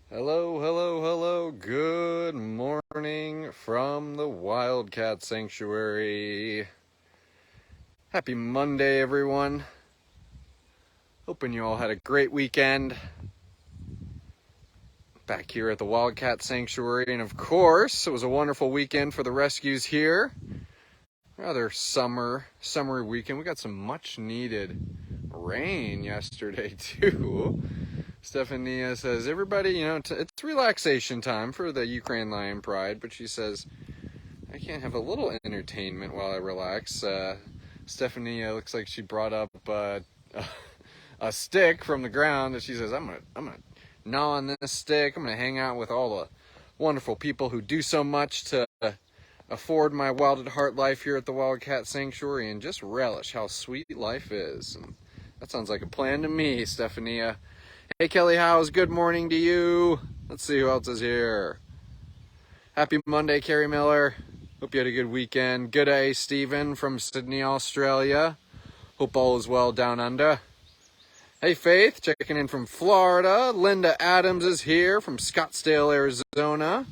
Hello, hello, hello. Good morning from the Wildcat Sanctuary. Happy Monday, everyone. Hoping you all had a great weekend. Back here at the Wildcat Sanctuary, and of course, it was a wonderful weekend for the rescues here. Rather summery weekend. We got some much needed rain yesterday, too. Stephania says, everybody, it's relaxation time for the Ukraine Lion Pride, but she says, I can't have a little entertainment while I relax. Stephania looks like she brought up a stick from the ground, and she says, I'm gonna gnaw on this stick. I'm gonna hang out with all the wonderful people who do so much to afford my wild at heart life here at the Wildcat Sanctuary and just relish how sweet life is. And that sounds like a plan to me, Stephania. Hey Kelly Howes, good morning to you. Let's see who else is here. Happy Monday, Carrie Miller. Hope you had a good weekend. Good day, Stephen from Sydney, Australia. Hope all is well down under. Hey Faith, checking in from Florida. Linda Adams is here from Scottsdale, Arizona.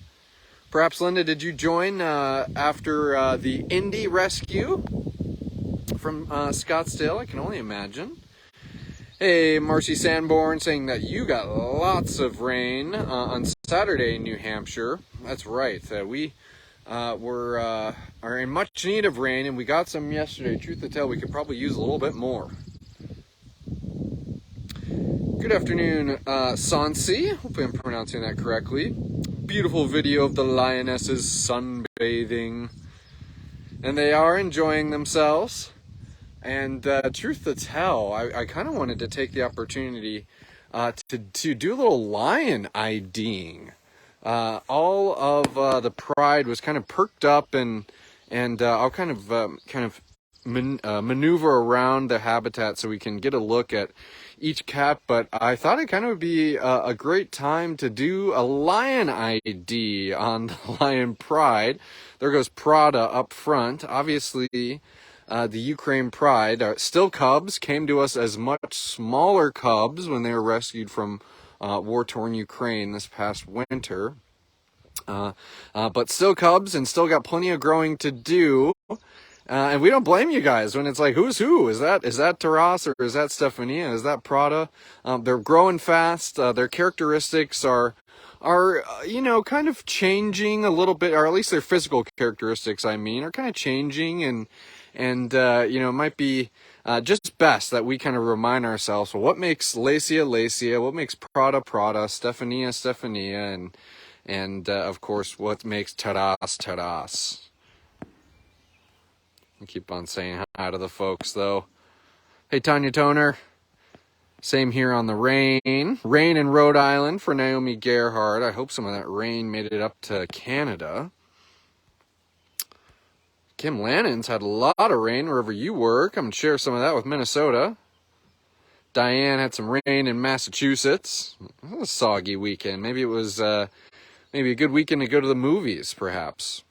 Perhaps, Linda, did you join after the Indy rescue from Scottsdale? I can only imagine. Hey, Marcy Sanborn saying that you got lots of rain on Saturday in New Hampshire. That's right. We are in much need of rain, and we got some yesterday. Truth to tell, we could probably use a little bit more. Good afternoon, Sansi. Hopefully I'm pronouncing that correctly. Beautiful video of the lionesses sunbathing, and they are enjoying themselves. And truth to tell, I kind of wanted to take the opportunity to do a little lion IDing. All of the pride was kind of perked up, and I'll kind of maneuver around the habitat so we can get a look at each cat. But I thought it kind of would be a great time to do a lion ID on the Lion Pride. There goes Prada up front. Obviously, the Ukraine Pride, still cubs, came to us as much smaller cubs when they were rescued from war-torn Ukraine this past winter. But still cubs and still got plenty of growing to do. And we don't blame you guys when it's like, who's who? Is that Taras or is that Stephania? Is that Prada? They're growing fast. Their characteristics are kind of changing a little bit, or at least their physical characteristics, are kind of changing, and it might be just best that we kind of remind ourselves, well, what makes Lacia, what makes Prada, Stephania, and of course, what makes Taras. I keep on saying hi to the folks, though. Hey, Tanya Toner. Same here on the rain. Rain in Rhode Island for Naomi Gerhardt. I hope some of that rain made it up to Canada. Kim Lannon's had a lot of rain wherever you work. I'm going to share some of that with Minnesota. Diane had some rain in Massachusetts. It was a soggy weekend. Maybe it was maybe a good weekend to go to the movies, perhaps.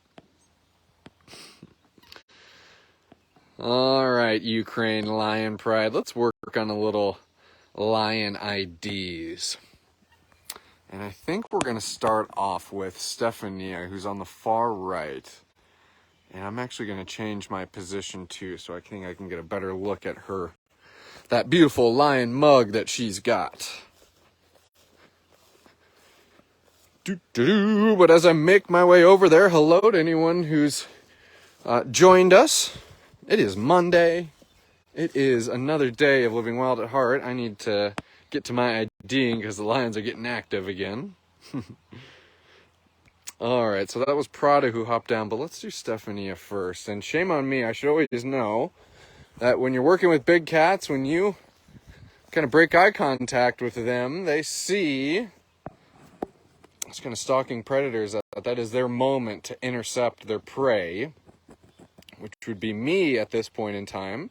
All right, Ukraine Lion Pride. Let's work on a little lion IDs. And I think we're going to start off with Stephania, who's on the far right. And I'm actually going to change my position too, so I think I can get a better look at her, that beautiful lion mug that she's got. But as I make my way over there, hello to anyone who's joined us. It is Monday. It is another day of living wild at heart. I need to get to my IDing because the lions are getting active again. All right, so that was Prada who hopped down, but let's do Stephania first. And shame on me, I should always know that when you're working with big cats, when you kind of break eye contact with them, they see it's kind of stalking predators, that is their moment to intercept their prey, which would be me at this point in time.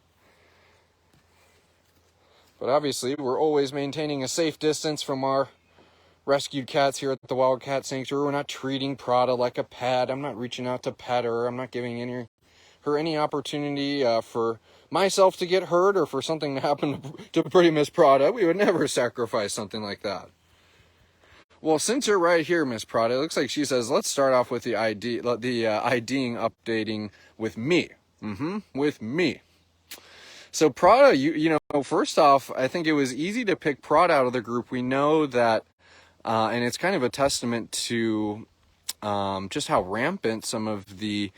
But obviously, we're always maintaining a safe distance from our rescued cats here at the Wildcat Sanctuary. We're not treating Prada like a pet. I'm not reaching out to pet her. I'm not giving her any opportunity for myself to get hurt or for something to happen to Pretty Miss Prada. We would never sacrifice something like that. Well, since you're right here, Miss Prada, it looks like she says, let's start off with the IDing updating with me. With me. So Prada, you know, first off, I think it was easy to pick Prada out of the group. We know that, and it's kind of a testament to just how rampant some of the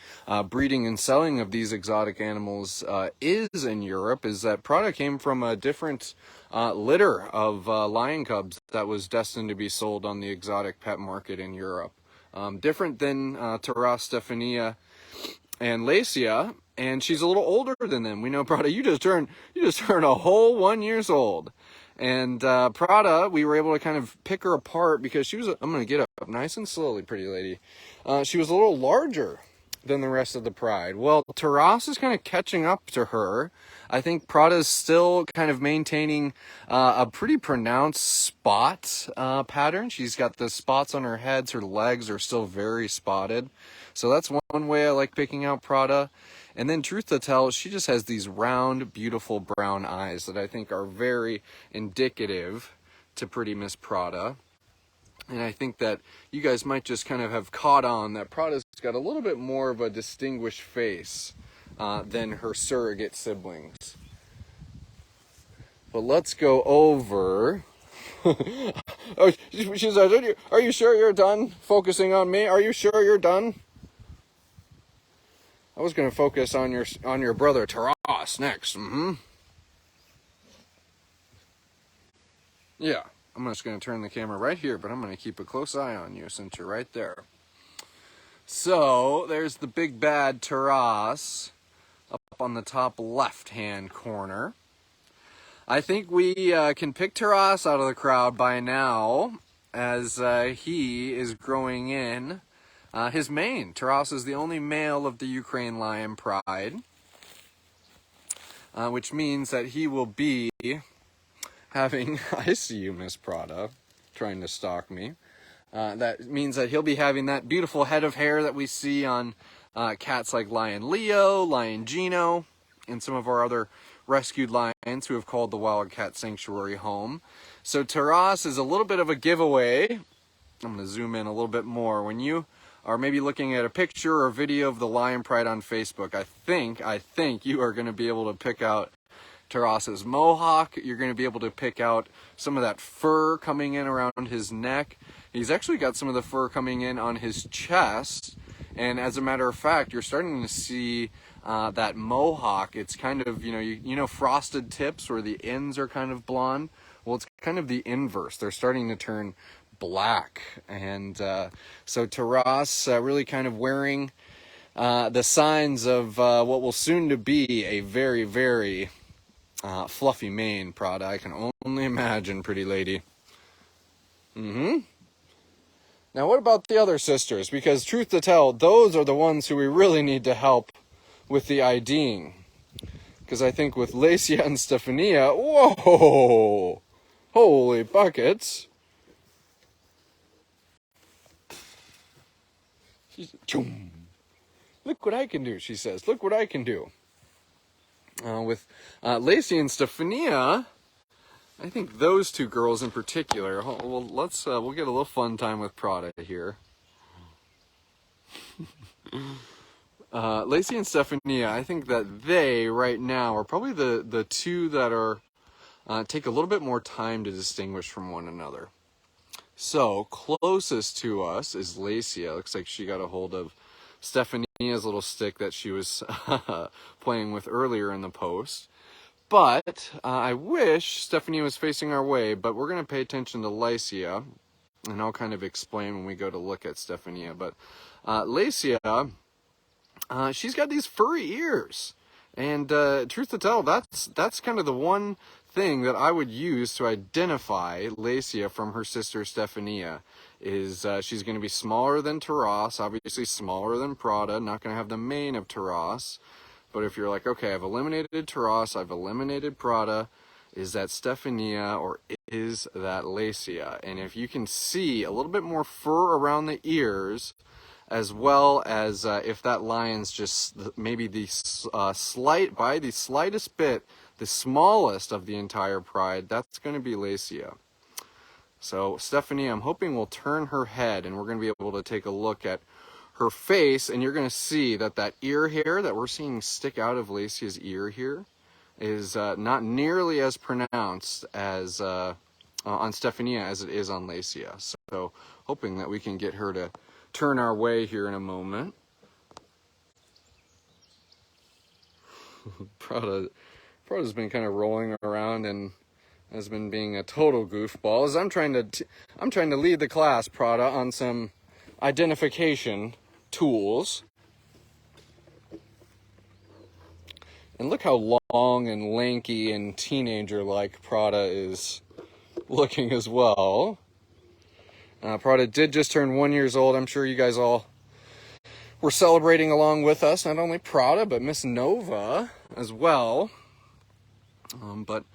breeding and selling of these exotic animals is in Europe, is that Prada came from a different litter of lion cubs that was destined to be sold on the exotic pet market in Europe. Different than Taras, Stephania, and Lacia, and she's a little older than them. We know, Prada, you just turned a whole 1 year old. And Prada, we were able to kind of pick her apart because she was, I'm going to get up nice and slowly, pretty lady. She was a little larger than the rest of the pride. Well, Taras is kind of catching up to her. I think Prada's still kind of maintaining a pretty pronounced spot pattern. She's got the spots on her head. Her legs are still very spotted. So that's one way I like picking out Prada. And then, truth to tell, she just has these round, beautiful brown eyes that I think are very indicative to Pretty Miss Prada. And I think that you guys might just kind of have caught on that Prada's got a little bit more of a distinguished face than her surrogate siblings. But let's go over... Oh, she says, are you sure you're done focusing on me? Are you sure you're done? I was going to focus on your brother Taras next. Yeah, I'm just going to turn the camera right here, but I'm going to keep a close eye on you since you're right there. So there's the big bad Taras up on the top left-hand corner. I think we can pick Taras out of the crowd by now, as he is growing in his mane. Taras is the only male of the Ukraine lion pride, which means that he will be having, I see you, Miss Prada, trying to stalk me. That means that he'll be having that beautiful head of hair that we see on cats like Lion Leo, Lion Gino, and some of our other rescued lions who have called the Wildcat Sanctuary home. So Taras is a little bit of a giveaway. I'm going to zoom in a little bit more. When you are maybe looking at a picture or a video of the Lion Pride on Facebook, I think you are going to be able to pick out Taras's mohawk. You're going to be able to pick out some of that fur coming in around his neck. He's actually got some of the fur coming in on his chest. And as a matter of fact, you're starting to see that mohawk. It's kind of, you know frosted tips where the ends are kind of blonde. Well, it's kind of the inverse. They're starting to turn black. And so Taras really kind of wearing the signs of what will soon to be a very, very fluffy mane, Prada. I can only imagine, pretty lady. Now, what about the other sisters? Because truth to tell, those are the ones who we really need to help with the IDing. Because I think with Lacia and Stephania, whoa, holy buckets. Look what I can do, she says. Look what I can do. With Lacia and Stephania, I think those two girls in particular. Well, we'll get a little fun time with Prada here. Lacia and Stephania, I think that they right now are probably the two that are take a little bit more time to distinguish from one another. So closest to us is Lacia. Looks like she got a hold of Stephania's little stick that she was playing with earlier in the post. But I wish Stephanie was facing our way, but we're going to pay attention to Lacia, and I'll kind of explain when we go to look at Stephania. But Lacia, she's got these furry ears, and truth to tell, that's kind of the one thing that I would use to identify Lacia from her sister Stephania. Is she's going to be smaller than Taras, obviously smaller than Prada, not going to have the mane of Taras. But if you're like, okay, I've eliminated Taras, I've eliminated Prada, is that Stephania or is that Lacia. And if you can see a little bit more fur around the ears, as well as if that lion's just maybe the slightest bit, the smallest of the entire pride, that's going to be Lacia. So Stephanie, I'm hoping will turn her head and we're going to be able to take a look at her face, and you're going to see that that ear hair that we're seeing stick out of Lacia's ear here is not nearly as pronounced as on Stephania as it is on Lacia. So hoping that we can get her to turn our way here in a moment. Prada's been kind of rolling around and has been being a total goofball as I'm trying to lead the class, Prada, on some identification tools. And look how long and lanky and teenager-like Prada is looking as well. Prada did just turn 1 year old. I'm sure you guys all were celebrating along with us. Not only Prada, but Miss Nova as well. But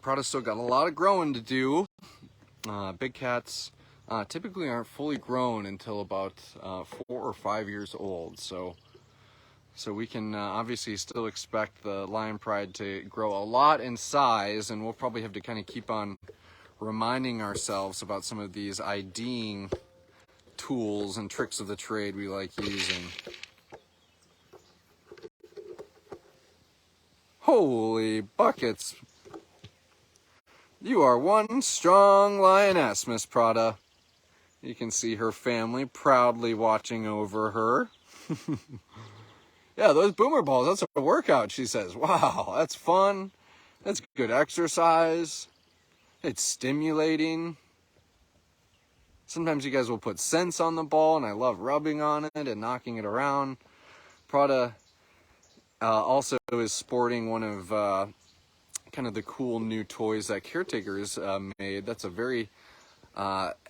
Prada's still got a lot of growing to do. Big cats typically aren't fully grown until about 4 or 5 years old. So we can obviously still expect the lion pride to grow a lot in size, and we'll probably have to kind of keep on reminding ourselves about some of these IDing tools and tricks of the trade we like using. Holy buckets! You are one strong lioness, Miss Prada. You can see her family proudly watching over her. Yeah, those boomer balls, that's a workout, she says. Wow, that's fun. That's good exercise. It's stimulating. Sometimes you guys will put scents on the ball, and I love rubbing on it and knocking it around. Prada also is sporting one of kind of the cool new toys that Caretaker's made. That's a very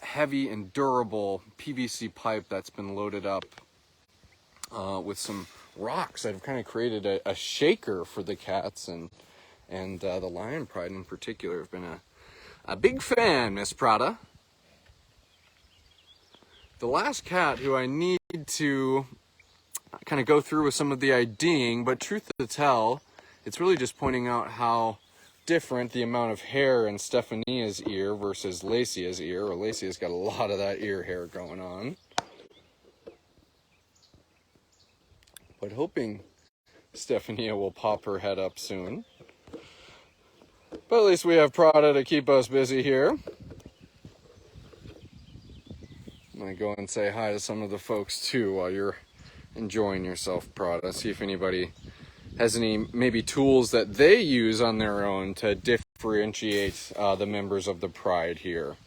heavy and durable PVC pipe that's been loaded up with some rocks that have kind of created a shaker for the cats, and the lion pride in particular have been a big fan, Miss Prada. The last cat who I need to kind of go through with some of the IDing, but truth to tell, it's really just pointing out how different the amount of hair in Stephania's ear versus Lacia's ear. Or Lacia's got a lot of that ear hair going on. But hoping Stephania will pop her head up soon. But at least we have Prada to keep us busy here. I'm going to go and say hi to some of the folks too while you're enjoying yourself, Prada. See if anybody has any maybe tools that they use on their own to differentiate the members of the pride here.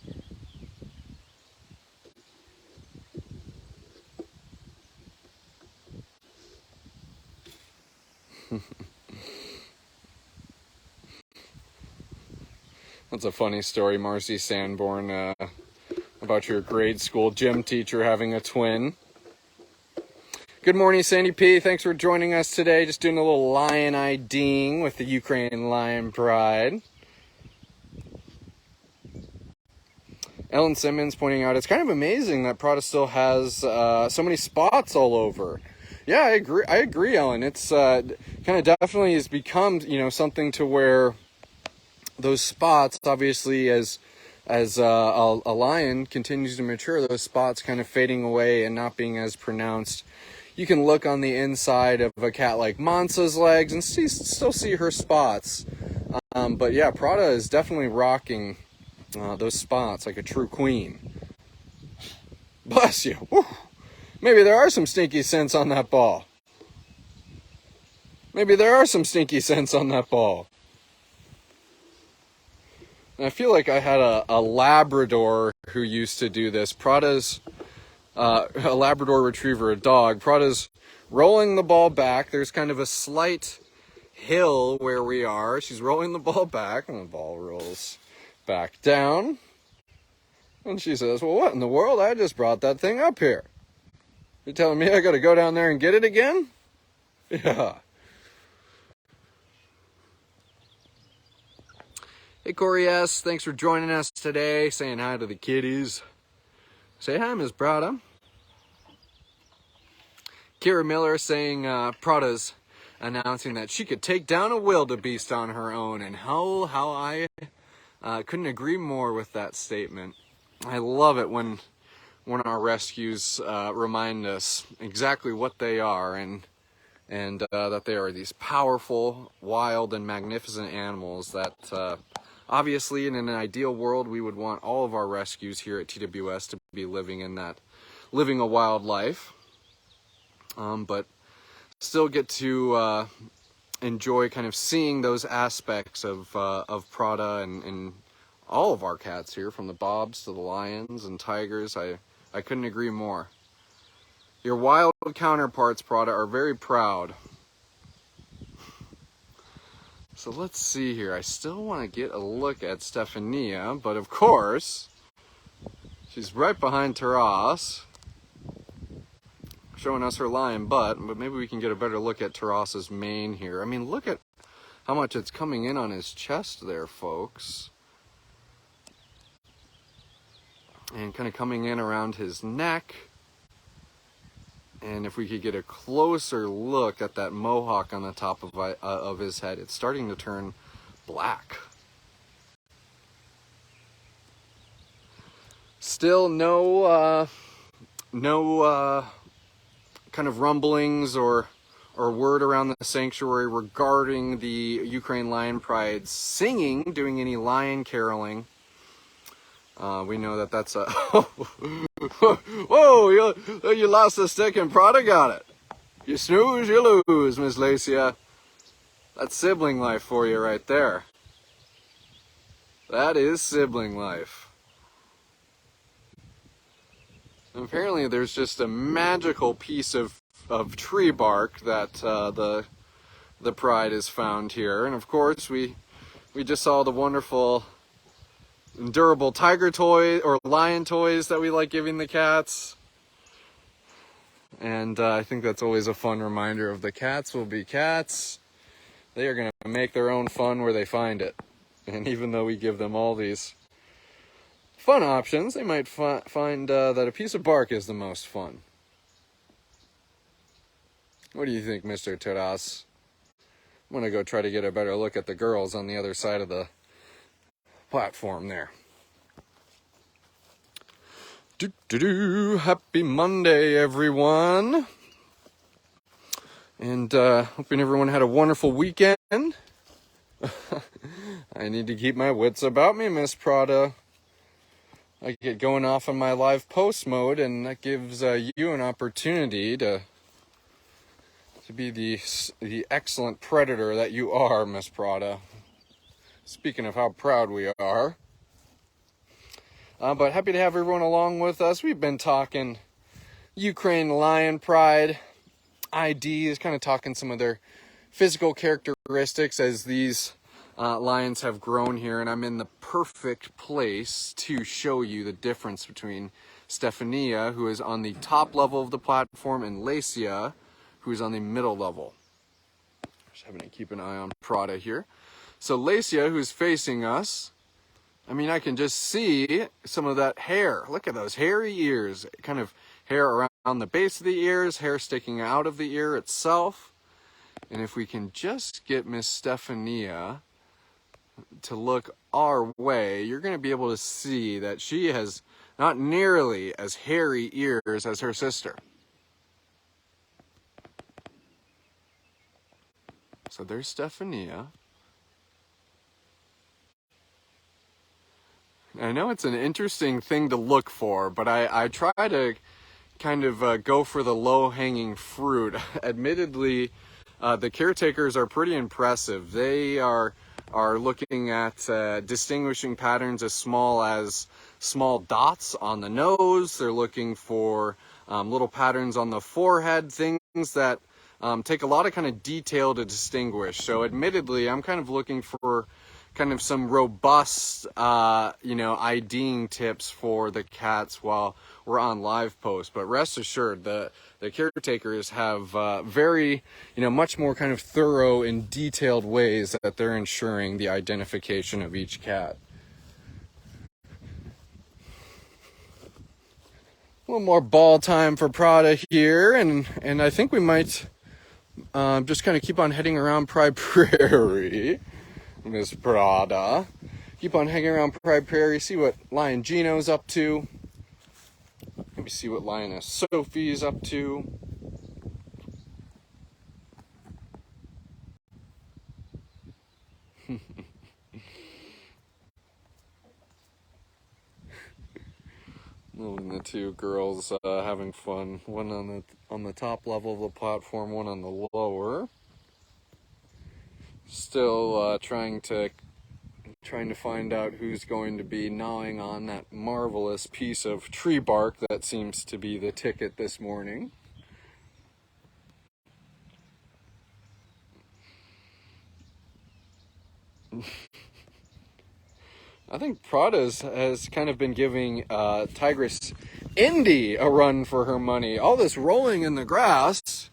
That's a funny story, Marcy Sanborn, about your grade school gym teacher having a twin. Good morning, Sandy P. Thanks for joining us today. Just doing a little lion IDing with the Ukraine Lion Pride. Ellen Simmons pointing out, it's kind of amazing that Prada still has so many spots all over. Yeah, I agree, Ellen. It's kind of definitely has become, something to where those spots, obviously, as a lion continues to mature, those spots kind of fading away and not being as pronounced. You can look on the inside of a cat like Mansa's legs and still see her spots. But yeah, Prada is definitely rocking those spots like a true queen. Bless you. Whew. Maybe there are some stinky scents on that ball. Maybe there are some stinky scents on that ball. And I feel like I had a Labrador who used to do this. Prada's a Labrador retriever, a dog. Prada's rolling the ball back. There's kind of a slight hill where we are. She's rolling the ball back, and the ball rolls back down. And she says, well, what in the world? I just brought that thing up here. You're telling me I got to go down there and get it again? Yeah. Hey Corey S, thanks for joining us today, saying hi to the kitties. Say hi, Ms. Prada. Kira Miller saying Prada's announcing that she could take down a wildebeest on her own, and how I couldn't agree more with that statement. I love it when our rescues remind us exactly what they are, and that they are these powerful, wild, and magnificent animals that obviously in an ideal world we would want all of our rescues here at TWS to be living a wild life, but still get to enjoy kind of seeing those aspects of Prada and all of our cats here, from the bobs to the lions and tigers. I couldn't agree more. Your wild counterparts, Prada, are very proud. So let's see here. I still want to get a look at Stephania, but of course, she's right behind Taras, showing us her lion butt, but maybe we can get a better look at Taras's mane here. I mean, look at how much it's coming in on his chest there, folks. And kind of coming in around his neck. And if we could get a closer look at that mohawk on the top of his head, it's starting to turn black. Still no kind of rumblings or word around the sanctuary regarding the Ukraine Lion Pride singing, doing any lion caroling. We know that that's a... Whoa, you lost the stick and Prada got it. You snooze, you lose, Miss Lacia. That's sibling life for you right there. That is sibling life. And apparently there's just a magical piece of tree bark that the Pride is found here. And of course we just saw the wonderful and durable tiger toy or lion toys that we like giving the cats, and I think that's always a fun reminder of the cats will be cats. They are going to make their own fun where they find it, and even though we give them all these fun options, they might find that a piece of bark is the most fun. What do you think, Mr. Taras? I'm going to go try to get a better look at the girls on the other side of the platform there. Happy Monday, everyone. And hoping everyone had a wonderful weekend. I need to keep my wits about me, Miss Prada. I get going off on my live post mode, and that gives you an opportunity to be the excellent predator that you are, Miss Prada. Speaking of how proud we are. But happy to have everyone along with us. We've been talking Ukraine Lion Pride IDs, kind of talking some of their physical characteristics as these lions have grown here. And I'm in the perfect place to show you the difference between Stephania, who is on the top level of the platform, and Lacia, who is on the middle level. Just having to keep an eye on Prada here. So Lacia, who's facing us, I mean, I can just see some of that hair. Look at those hairy ears. Kind of hair around the base of the ears, hair sticking out of the ear itself. And if we can just get Miss Stephania to look our way, you're going to be able to see that she has not nearly as hairy ears as her sister. So there's Stephania. I know it's an interesting thing to look for, but I try to kind of go for the low-hanging fruit. Admittedly, the caretakers are pretty impressive. They are looking at distinguishing patterns as small dots on the nose. They're looking for little patterns on the forehead, things that take a lot of kind of detail to distinguish. So admittedly, I'm kind of looking for kind of some robust, IDing tips for the cats while we're on live post. But rest assured, the caretakers have very, much more kind of thorough and detailed ways that they're ensuring the identification of each cat. A little more ball time for Prada here, and I think we might just kind of keep on heading around Pride Prairie, Miss Prada. Keep on hanging around Pride Prairie, see what Lion Gino's up to. Maybe see what Lioness Sophie's up to. And the two girls having fun. One on the top level of the platform, one on the lower. Still trying to find out who's going to be gnawing on that marvelous piece of tree bark that seems to be the ticket this morning. I think Prada has kind of been giving Tigress Indy a run for her money. All this rolling in the grass.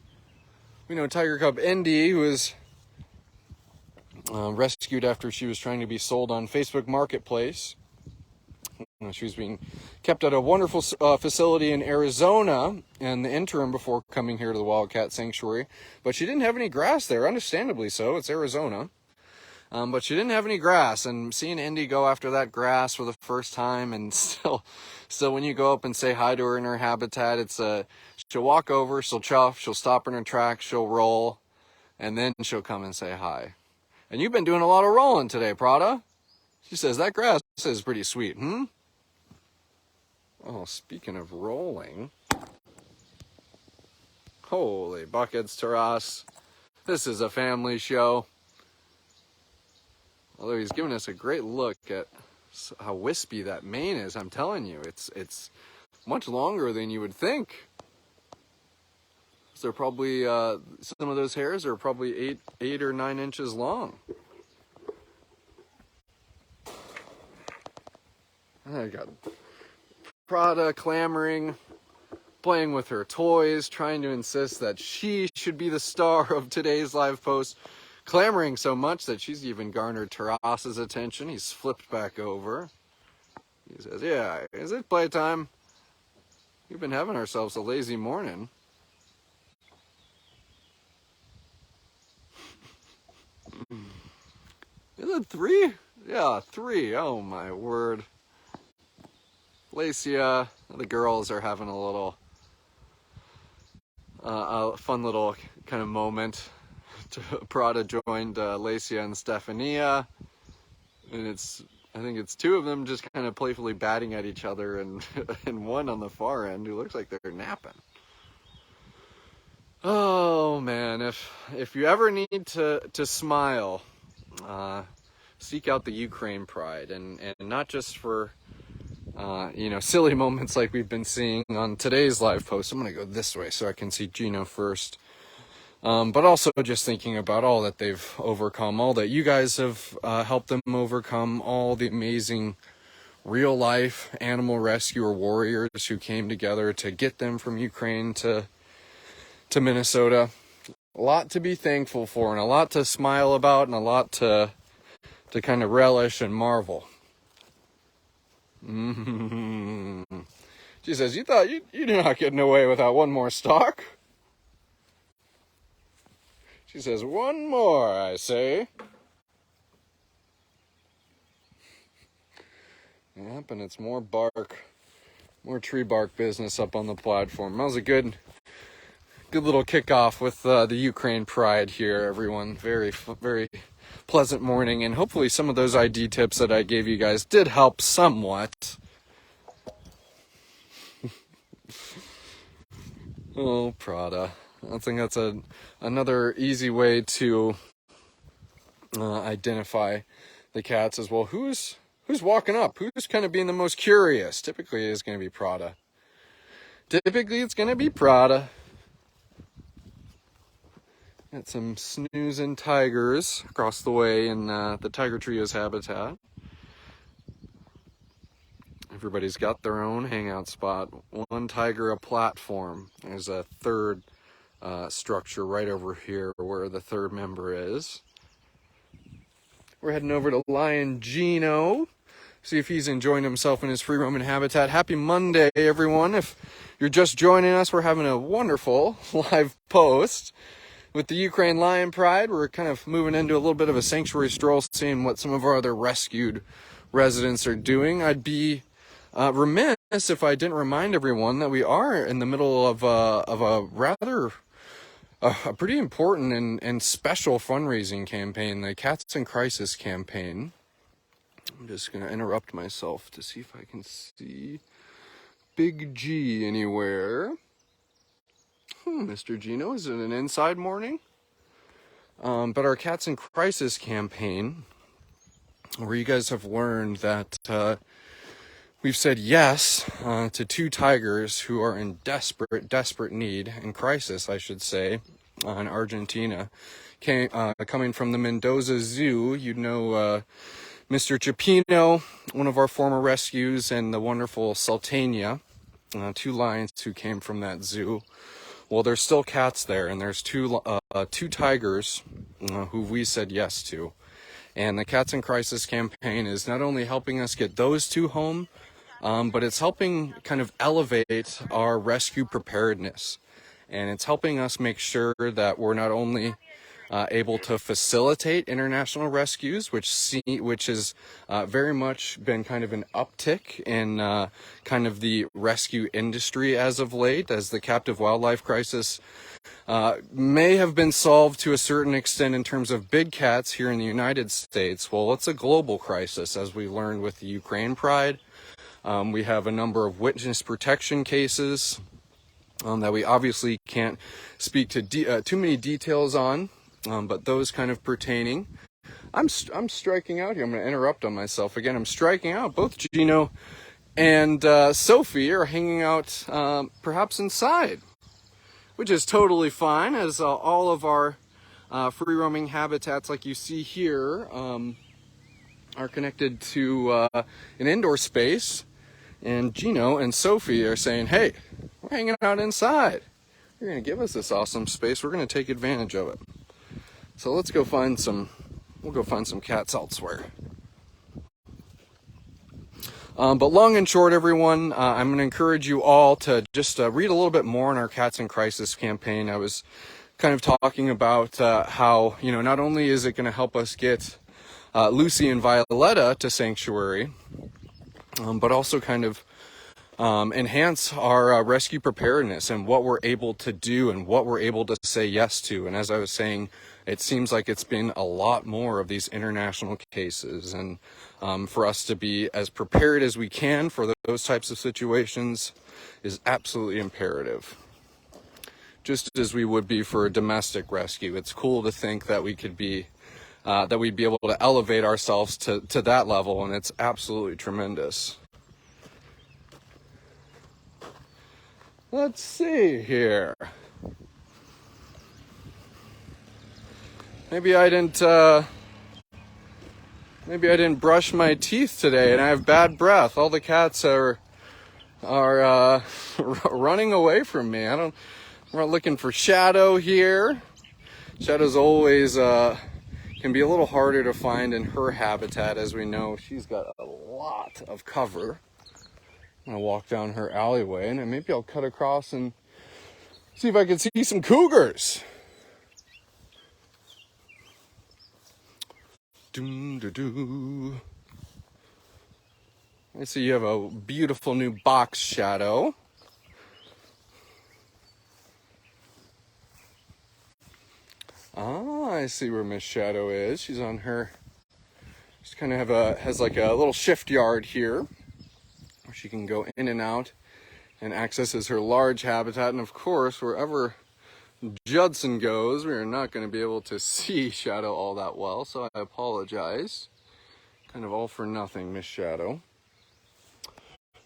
We know Tiger Cub Indy, who was rescued after she was trying to be sold on Facebook Marketplace. She was being kept at a wonderful facility in Arizona in the interim before coming here to the Wildcat Sanctuary. But she didn't have any grass there, understandably so. It's Arizona. But she didn't have any grass, and seeing Indy go after that grass for the first time, and still when you go up and say hi to her in her habitat, it's she'll walk over, she'll chuff, she'll stop in her tracks, she'll roll, and then she'll come and say hi. And you've been doing a lot of rolling today, Prada. She says, that grass is pretty sweet, Oh, speaking of rolling. Holy buckets, Taras. This is a family show. Although he's giving us a great look at how wispy that mane is, I'm telling you, it's much longer than you would think. So they're probably, some of those hairs are probably 8 or 9 inches long. I got Prada clamoring, playing with her toys, trying to insist that she should be the star of today's live post. Clamoring so much that she's even garnered Taras's attention. He's flipped back over. He says, yeah, is it playtime? We've been having ourselves a lazy morning. Is it 3? Yeah, 3. Oh my word. Lacia, the girls are having a little, a fun little kind of moment. Prada joined Lacia and Stefania, and I think it's 2 of them just kind of playfully batting at each other, and and one on the far end who looks like they're napping. Oh man, if you ever need to smile, seek out the Ukraine Pride, and not just for silly moments like we've been seeing on today's live post. I'm gonna go this way so I can see Gino first. But also just thinking about all that they've overcome, all that you guys have helped them overcome, all the amazing real-life animal rescuer warriors who came together to get them from Ukraine to Minnesota. A lot to be thankful for, and a lot to smile about, and a lot to kind of relish and marvel. She says, you thought you're not getting away without one more stalk? She says, one more, I say. Yep, and it's more bark, more tree bark business up on the platform. That was a good little kickoff with the Ukraine Pride here, everyone. Very, very pleasant morning, and hopefully some of those ID tips that I gave you guys did help somewhat. Oh, Prada. I think that's another easy way to identify the cats as well. Who's walking up? Who's kind of being the most curious? Typically, it's going to be Prada. Typically, it's going to be Prada. Got some snoozing tigers across the way in the Tiger Trio's habitat. Everybody's got their own hangout spot. One tiger a platform. There's a third structure right over here where the third member is. We're heading over to Lion Gino. See if he's enjoying himself in his free roaming habitat. Happy Monday, everyone. If you're just joining us, we're having a wonderful live post with the Ukraine Lion Pride. We're kind of moving into a little bit of a sanctuary stroll, seeing what some of our other rescued residents are doing. I'd be remiss if I didn't remind everyone that we are in the middle of a rather a pretty important and special fundraising campaign, the Cats in Crisis campaign. I'm just going to interrupt myself to see if I can see Big G anywhere. Mr. Gino, is it an inside morning? But our Cats in Crisis campaign, where you guys have learned that we've said yes to 2 tigers who are in desperate need, in crisis, I should say, in Argentina. Coming from the Mendoza Zoo, you know Mr. Chipino, one of our former rescues, and the wonderful Sultania, 2 lions who came from that zoo. Well, there's still cats there, and there's two tigers who we said yes to. And the Cats in Crisis campaign is not only helping us get those 2 home, but it's helping kind of elevate our rescue preparedness. And it's helping us make sure that we're not only able to facilitate international rescues, which has very much been kind of an uptick in kind of the rescue industry as of late, as the captive wildlife crisis may have been solved to a certain extent in terms of big cats here in the United States. Well, it's a global crisis, as we learned with the Ukraine Pride. We have a number of witness protection cases that we obviously can't speak to too many details on. But those kind of pertaining. I'm striking out here. I'm going to interrupt on myself again. I'm striking out. Both Gino and Sophie are hanging out perhaps inside, which is totally fine, as all of our free roaming habitats, like you see here, are connected to an indoor space. And Gino and Sophie are saying, hey, we're hanging out inside. You're going to give us this awesome space. We're going to take advantage of it. So let's go find we'll go find some cats elsewhere. But long and short, everyone, I'm going to encourage you all to just read a little bit more on our Cats in Crisis campaign. I was kind of talking about how, not only is it going to help us get Lucy and Violetta to sanctuary, but also kind of enhance our rescue preparedness and what we're able to do and what we're able to say yes to. And as I was saying, it seems like it's been a lot more of these international cases, and for us to be as prepared as we can for those types of situations is absolutely imperative. Just as we would be for a domestic rescue, it's cool to think that we could be that we'd be able to elevate ourselves to that level, and it's absolutely tremendous. Let's see here. Maybe I didn't brush my teeth today, and I have bad breath. All the cats are running away from me. We're not looking for Shadow here. Shadow's always can be a little harder to find in her habitat, as we know. She's got a lot of cover. I'm gonna walk down her alleyway, and then maybe I'll cut across and see if I can see some cougars. Doo-doo-doo. I see you have a beautiful new box, Shadow. Ah, I see where Miss Shadow is. She's on her. She's kind of has like a little shift yard here, where she can go in and out and accesses her large habitat. And of course, wherever Judson goes, we are not going to be able to see Shadow all that well, so I apologize. Kind of all for nothing, Miss Shadow.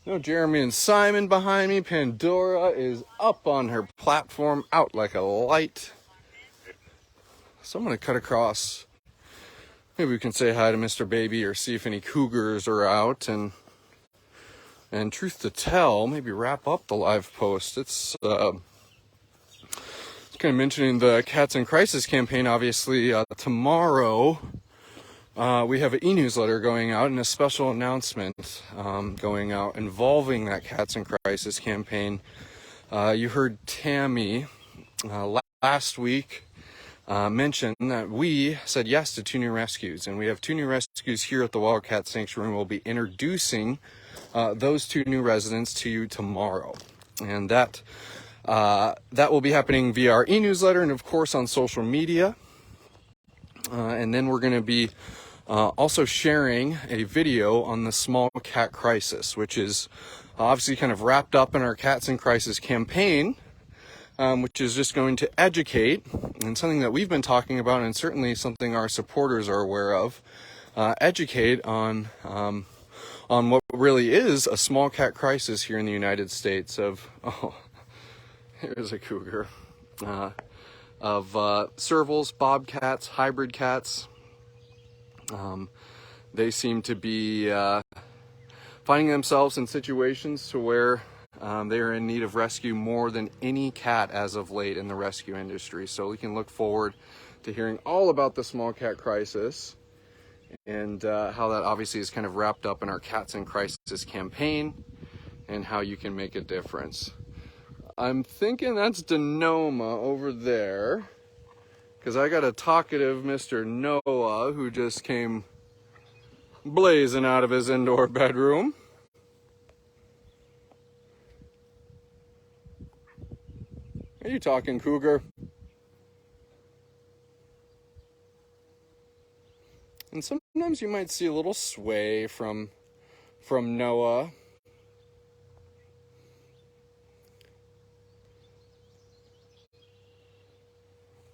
No Jeremy and Simon behind me. Pandora is up on her platform, out like a light. So I'm going to cut across. Maybe we can say hi to Mr. Baby or see if any cougars are out. And truth to tell, maybe wrap up the live post. It's kind of mentioning the Cats in Crisis campaign. Obviously, tomorrow we have an e-newsletter going out and a special announcement going out involving that Cats in Crisis campaign. You heard Tammy last week mention that we said yes to 2 new rescues, and we have 2 new rescues here at the Wildcat Sanctuary, and we'll be introducing those 2 new residents to you tomorrow. And that will be happening via our e-newsletter and of course on social media. And then we're going to be also sharing a video on the small cat crisis, which is obviously kind of wrapped up in our Cats in Crisis campaign, which is just going to educate, and something that we've been talking about, and certainly something our supporters are aware of, educate on what really is a small cat crisis here in the United States of, oh, here's a cougar, of servals, bobcats, hybrid cats. They seem to be finding themselves in situations to where they are in need of rescue more than any cat as of late in the rescue industry. So we can look forward to hearing all about the small cat crisis and how that obviously is kind of wrapped up in our Cats in Crisis campaign and how you can make a difference. I'm thinking that's Denoma over there, because I got a talkative Mr. Noah who just came blazing out of his indoor bedroom. Are you talking, cougar? And sometimes you might see a little sway from Noah.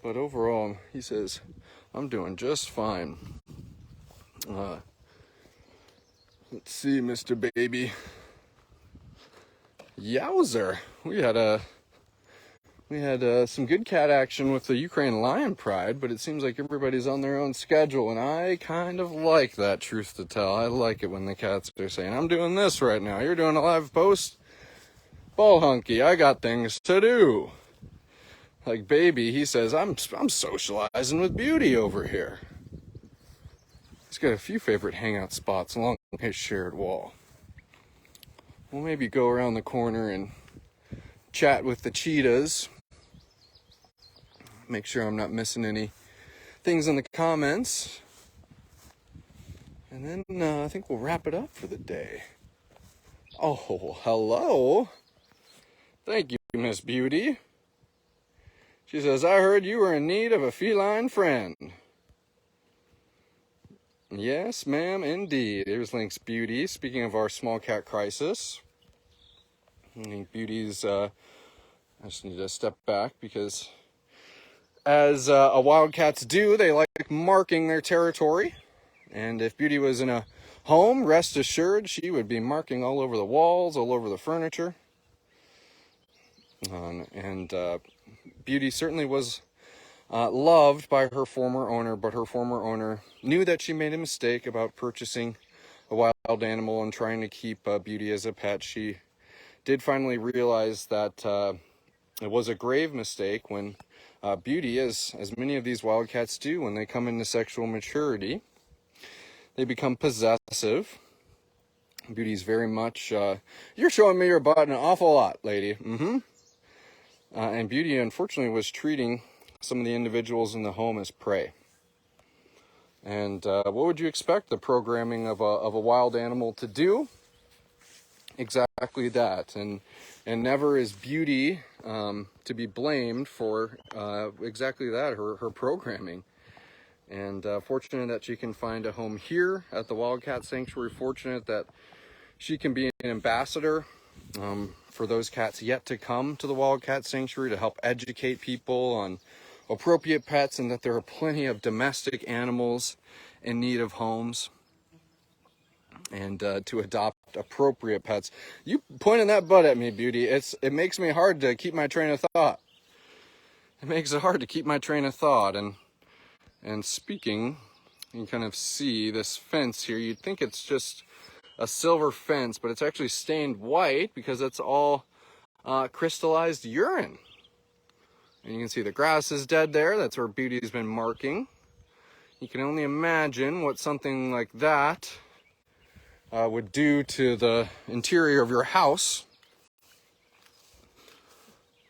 But overall, he says, I'm doing just fine. Let's see, Mr. Baby. Yowzer. We had some good cat action with the Ukraine Lion Pride, but it seems like everybody's on their own schedule, and I kind of like that, truth to tell. I like it when the cats are saying, I'm doing this right now. You're doing a live post? Ball hunky, I got things to do. Like Baby, he says, I'm socializing with Beauty over here. He's got a few favorite hangout spots along his shared wall. We'll maybe go around the corner and chat with the cheetahs. Make sure I'm not missing any things in the comments. And then I think we'll wrap it up for the day. Oh, hello. Thank you, Miss Beauty. She says, I heard you were in need of a feline friend. Yes, ma'am, indeed. Here's Lynx Beauty. Speaking of our small cat crisis, I think Beauty's, I just need to step back because as wildcats do, they like marking their territory. And if Beauty was in a home, rest assured, she would be marking all over the walls, all over the furniture. And Beauty certainly was loved by her former owner, but her former owner knew that she made a mistake about purchasing a wild animal and trying to keep Beauty as a pet. She did finally realize that it was a grave mistake when Beauty, as many of these wildcats do when they come into sexual maturity, they become possessive. Beauty's very much, you're showing me your butt an awful lot, lady. And Beauty, unfortunately, was treating some of the individuals in the home as prey. And what would you expect the programming of a wild animal to do? Exactly that. And never is Beauty to be blamed for exactly that, her programming. And fortunate that she can find a home here at the Wildcat Sanctuary. Fortunate that she can be an ambassador for those cats yet to come to the Wildcat Sanctuary to help educate people on appropriate pets, and that there are plenty of domestic animals in need of homes, and to adopt appropriate pets. You pointing that butt at me, Beauty. It makes me hard to keep my train of thought. It makes it hard to keep my train of thought. And And speaking, you can kind of see this fence here. You'd think it's just a silver fence, but it's actually stained white because it's all crystallized urine. And you can see the grass is dead there. That's where Beauty's been marking. You can only imagine what something like that would do to the interior of your house.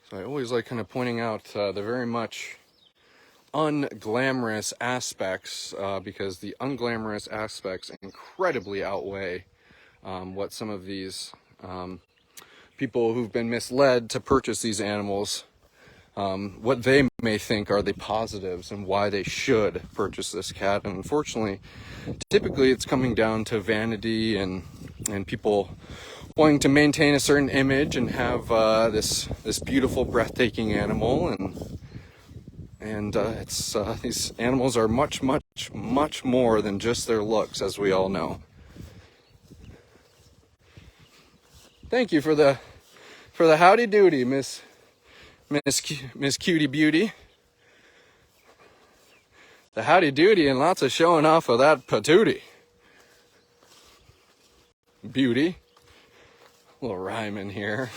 So I always like kind of pointing out the very much unglamorous aspects because the unglamorous aspects incredibly outweigh what some of these people who've been misled to purchase these animals, what they may think are the positives and why they should purchase this cat. And unfortunately, typically it's coming down to vanity and people wanting to maintain a certain image and have this beautiful, breathtaking animal. And it's these animals are much more than just their looks, as we all know. Thank you for the howdy doody, Miss Cutie Beauty. The howdy doody and lots of showing off of that patootie. Beauty. A little rhyme in here.